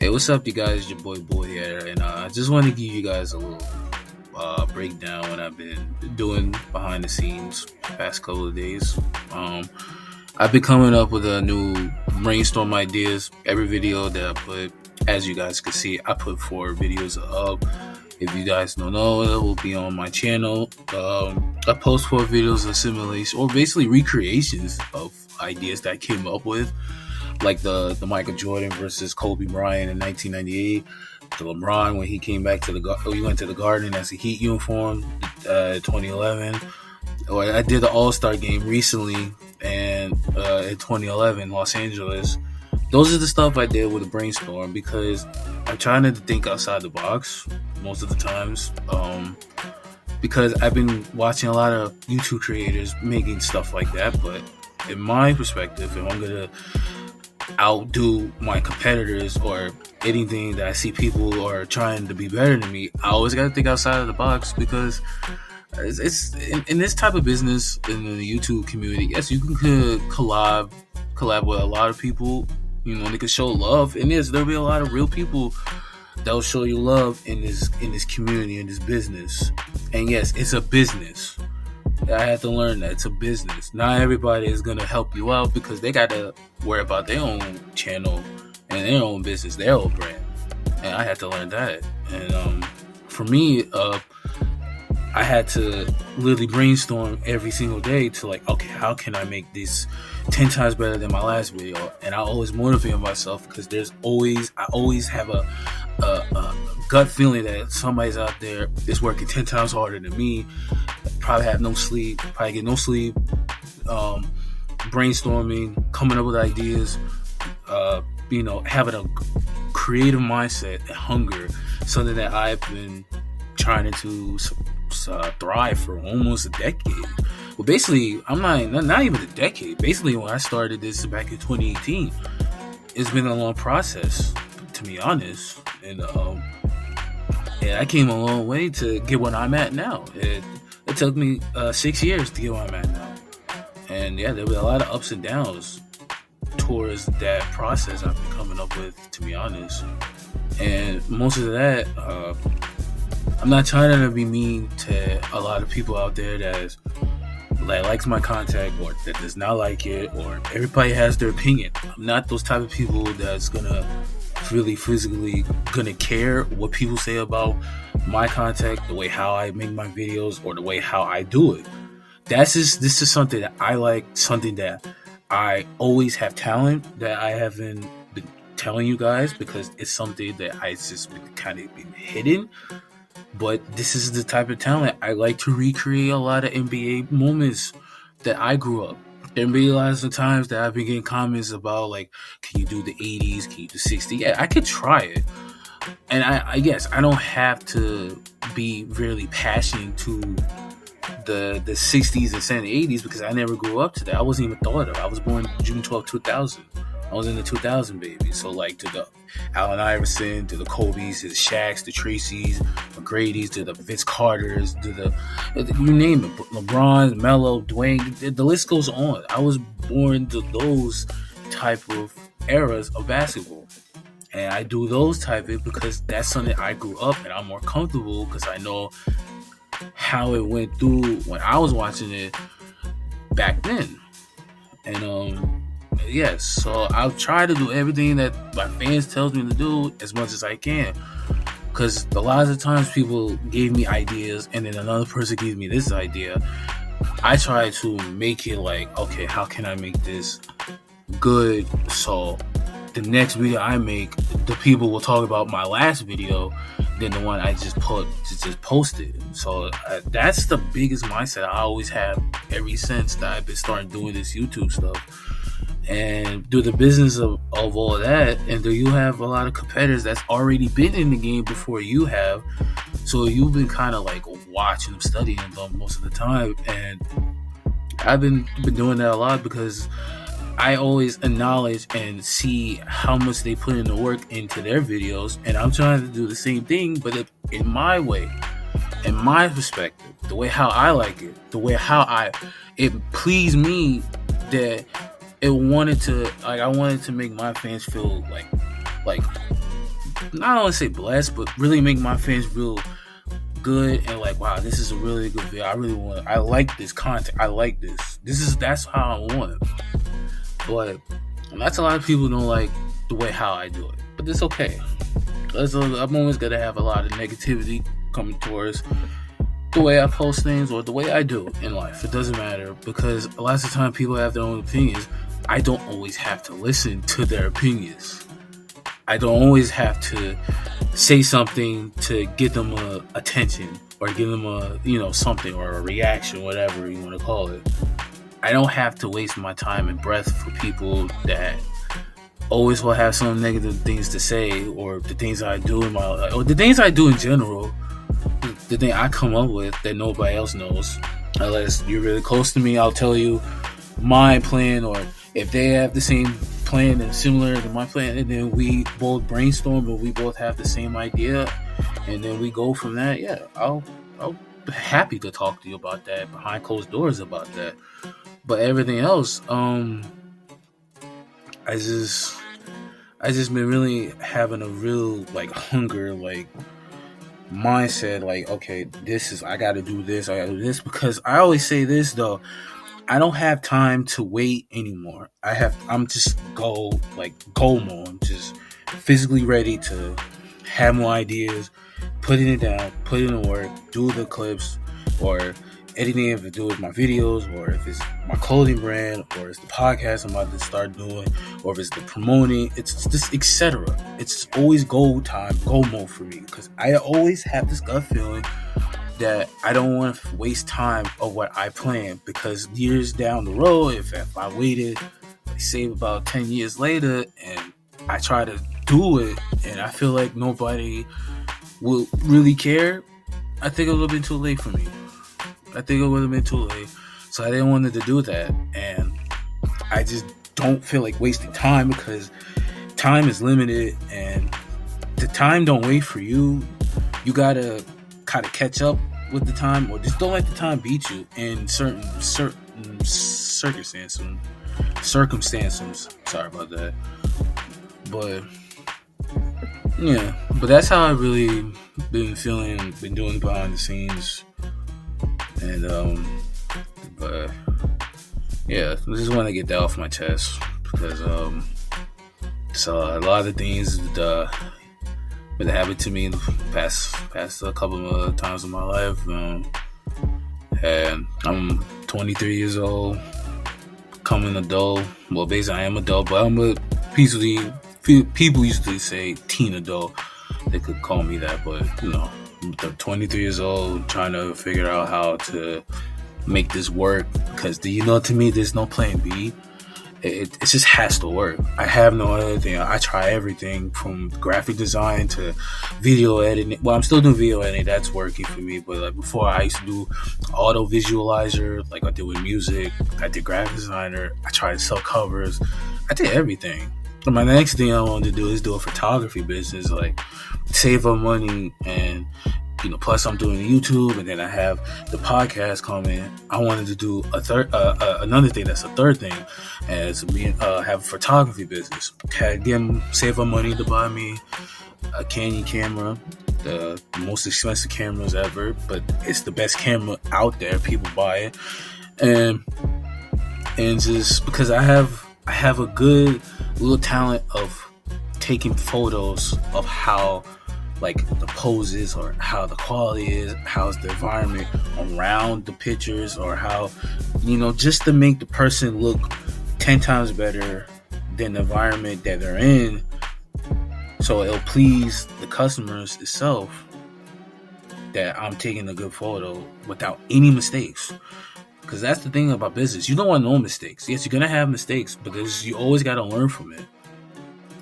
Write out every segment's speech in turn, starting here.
Hey, what's up, you guys? Your boy here, and I just want to give you guys a little breakdown what I've been doing behind the scenes the past couple of days. I've been coming up with a new brainstorm ideas. Every video that I put, as you guys can see, I put 4 videos up. If you guys don't know, it will be on my channel. I post 4 videos of simulation or basically recreations of ideas that I came up with, like the Michael Jordan versus Kobe Bryant in 1998, the LeBron when he came back to he went to the Garden as a Heat uniform, 2011. Or I did the All-Star game recently, and in 2011, Los Angeles. Those are the stuff I did with a brainstorm because I'm trying to think outside the box most of the times. Because I've been watching a lot of YouTube creators making stuff like that, but in my perspective, if I'm gonna outdo my competitors or anything that I see people are trying to be better than me, I always got to think outside of the box because it's in this type of business in the YouTube community. Yes, you can collab with a lot of people. You know, they can show love, and there'll be a lot of real people that will show you love in this community, in this business. And yes, it's a business. I had to learn that it's a business. Not everybody is gonna help you out because they gotta worry about their own channel and their own business, their own brand. And I had to learn that. And for me, I had to literally brainstorm every single day to like, okay, how can I make this 10 times better than my last video? And I always motivate myself because I always have a gut feeling that somebody's out there is working 10 times harder than me. Probably have no sleep, probably get no sleep, brainstorming, coming up with ideas, having a creative mindset and hunger, something that I've been trying to thrive for almost a decade. Well, basically, I'm not even a decade. Basically, when I started this back in 2018, it's been a long process, to be honest. And I came a long way to get what I'm at now. It took me 6 years to get where I'm at now. And yeah, there were a lot of ups and downs towards that process I've been coming up with, to be honest. And most of that, I'm not trying to be mean to a lot of people out there that likes my content or that does not like it, or everybody has their opinion. I'm not those type of people that's gonna really physically gonna care what people say about my content, the way how I make my videos, or the way how I do it. This is something that I like, something that I always have talent that I haven't been telling you guys because it's something that I just been kind of been hidden. But this is the type of talent I like to recreate a lot of NBA moments that I grew up. There be lots of times that I've been getting comments about like, can you do the 80s? Can you do 60s? Yeah, I could try it. And I guess I don't have to be really passionate to the 60s and 70s, 80s because I never grew up to that. I wasn't even thought of. I was born June 12, 2000. I was in the 2000 baby. So like to the Allen Iverson, to the Kobe's, to the Shaqs, the Tracy's, McGrady's, to the Vince Carter's, to the you name it, LeBron, Melo, Dwayne, the list goes on. I was born to those type of eras of basketball. And I do those type of because that's something I grew up and I'm more comfortable because I know how it went through when I was watching it back then. And yes, so I'll try to do everything that my fans tells me to do as much as I can. Because a lot of the times people gave me ideas and then another person gave me this idea. I try to make it like, okay, how can I make this good? So the next video I make, the people will talk about my last video than the one I just posted. So that's the biggest mindset I always have ever since that I've been starting doing this YouTube stuff. And do the business of all of that, and do you have a lot of competitors that's already been in the game before you have, so you've been kind of like watching them, studying them most of the time. And I've been doing that a lot because I always acknowledge and see how much they put in the work into their videos, and I'm trying to do the same thing, but in my way, in my perspective, the way how I like it, the way how it pleased me that I wanted to make my fans feel like not only say blessed, but really make my fans feel good and like, wow, this is a really good video. I like this content. I like this. That's how I want. But that's a lot of people don't like the way how I do it. But it's okay. I'm always gonna have a lot of negativity coming towards the way I post things or the way I do in life. It doesn't matter, because a lot of the time people have their own opinions. I don't always have to listen to their opinions. I don't always have to say something to get them attention or give them something or a reaction, whatever you want to call it. I don't have to waste my time and breath for people that always will have some negative things to say, or the things I do in my life, or the things I do in general, the thing I come up with that nobody else knows. Unless you're really close to me, I'll tell you my plan, or if they have the same plan and similar to my plan, and then we both brainstorm, but we both have the same idea, and then we go from that. Yeah, I'll be happy to talk to you about that behind closed doors about that. But everything else, I just been really having a real like hunger, like mindset, like, okay, I gotta do this, because I always say this though, I don't have time to wait anymore. I'm just go mode. I'm just physically ready to have more ideas, putting it down, put in the work, do the clips, or anything, if it do with my videos, or if it's my clothing brand, or it's the podcast I'm about to start doing, or if it's the promoting, it's just etc. It's always go mode for me, because I always have this gut feeling that I don't want to waste time of what I plan, because years down the road, if I waited, say about 10 years later, and I try to do it, and I feel like nobody will really care, I think it would have been too late for me. So I didn't want to do that, and I just don't feel like wasting time, because time is limited, and the time don't wait for you. You gotta kind of catch up with the time, or just don't let the time beat you in certain circumstances. Sorry about that. But yeah, but that's how I really been feeling, been doing behind the scenes. And but yeah, I just want to get that off my chest, because so a lot of things that been happening to me in the past a couple of times in my life, and I'm 23 years old, becoming adult. Well, basically I am adult, but I'm a people usually say teen adult. They could call me that, but I'm 23 years old, trying to figure out how to make this work, because to me there's no plan B. It just has to work. I have no other thing. I try everything from graphic design to video editing. Well, I'm still doing video editing. That's working for me. But like before, I used to do auto visualizer, like I did with music. I did graphic designer. I tried to sell covers. I did everything. And my next thing I wanted to do is do a photography business, like save up money, and plus I'm doing YouTube, and then I have the podcast coming. I wanted to do another thing that's a third thing, as have a photography business. Save up money to buy me a Canon camera, the most expensive cameras ever, but it's the best camera out there. People buy it, and just because I have a good little talent of taking photos of how, like, the poses, or how the quality is, how's the environment around the pictures, or how, just to make the person look 10 times better than the environment that they're in, so it'll please the customers itself, that I'm taking a good photo without any mistakes. Because that's the thing about business. You don't want no mistakes. Yes, you're going to have mistakes, but you always got to learn from it.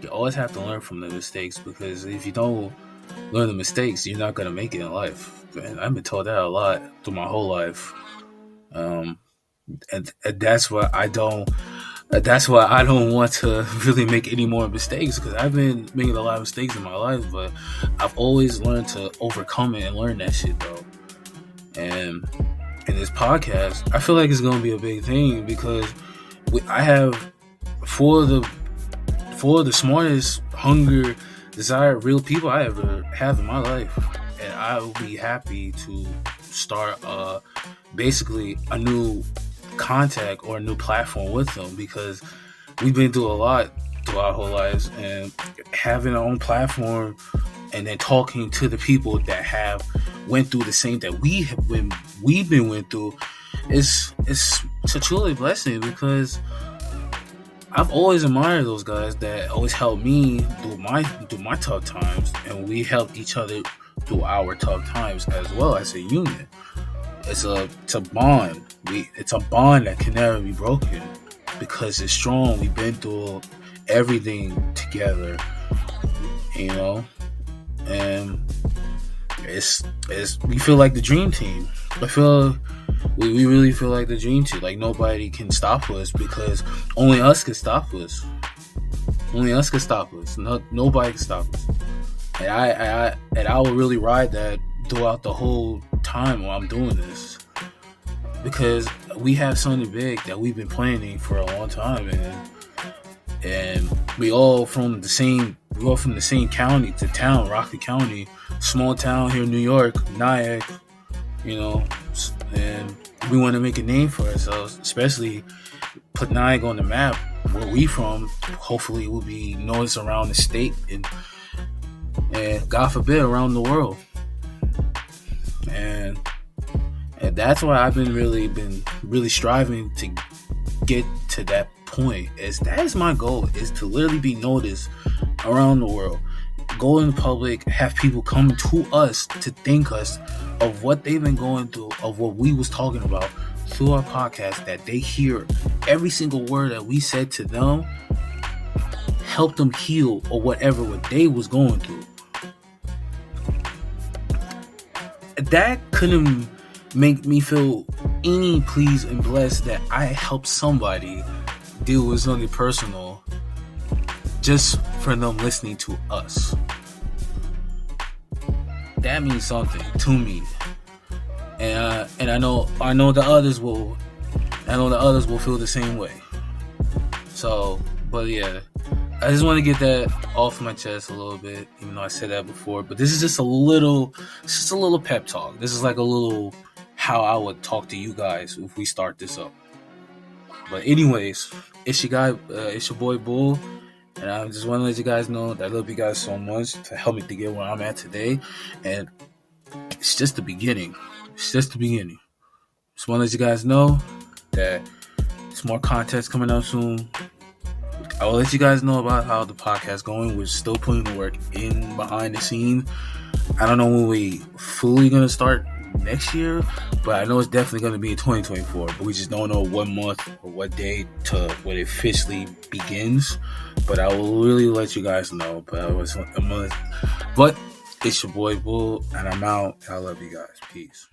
You always have to learn from the mistakes, because if you don't learn the mistakes, you're not going to make it in life. And I've been told that a lot through my whole life. And that's why I don't want to really make any more mistakes, because I've been making a lot of mistakes in my life, but I've always learned to overcome it and learn that shit though. And in this podcast, I feel like it's going to be a big thing, because I have four of the smartest, hungry desired real people I ever have in my life, and I will be happy to start basically a new contact or a new platform with them, because we've been through a lot through our whole lives, and having our own platform and then talking to the people that have went through the same that we've been went through, it's a truly blessing, because I've always admired those guys that always helped me through my tough times, and we helped each other through our tough times as well as a union. It's a bond. It's a bond that can never be broken because it's strong. We've been through everything together, you know, and it's we feel like the dream team. I feel we really feel like the dream team. Like nobody can stop us, because only us can stop us. Only us can stop us. Nobody can stop us. And I will really ride that throughout the whole time while I'm doing this, because we have something big that we've been planning for a long time, and we all from the same county to town, Rockland County, small town here in New York, Nyack, you know, and we want to make a name for ourselves, especially put Nyack on the map. Where we from, hopefully we'll be noticed around the state and God forbid around the world. And that's why I've been really striving to get to that point. That is my goal, is to literally be noticed around the world. Go in public, have people come to us to thank us of what they've been going through, of what we was talking about through our podcast, that they hear every single word that we said to them, help them heal or whatever what they was going through. That couldn't make me feel any pleased and blessed that I helped somebody deal with something personal just for them listening to us. That means something to me, and I know the others will feel the same way. So, but yeah, I just want to get that off my chest a little bit, even though I said that before. But this is just a little pep talk. This is like a little how I would talk to you guys if we start this up. But anyways, it's your boy Bull, and I just want to let you guys know that I love you guys so much to help me to get where I'm at today. And it's just the beginning. Just want to let you guys know that there's more content coming out soon. I will let you guys know about how the podcast is going. We're still putting the work in behind the scenes. I don't know when we fully going to start next year, but I know it's definitely going to be in 2024. But we just don't know what month or what day to when it officially begins. But I will really let you guys know. But it's your boy Bull, and I'm out. I love you guys. Peace.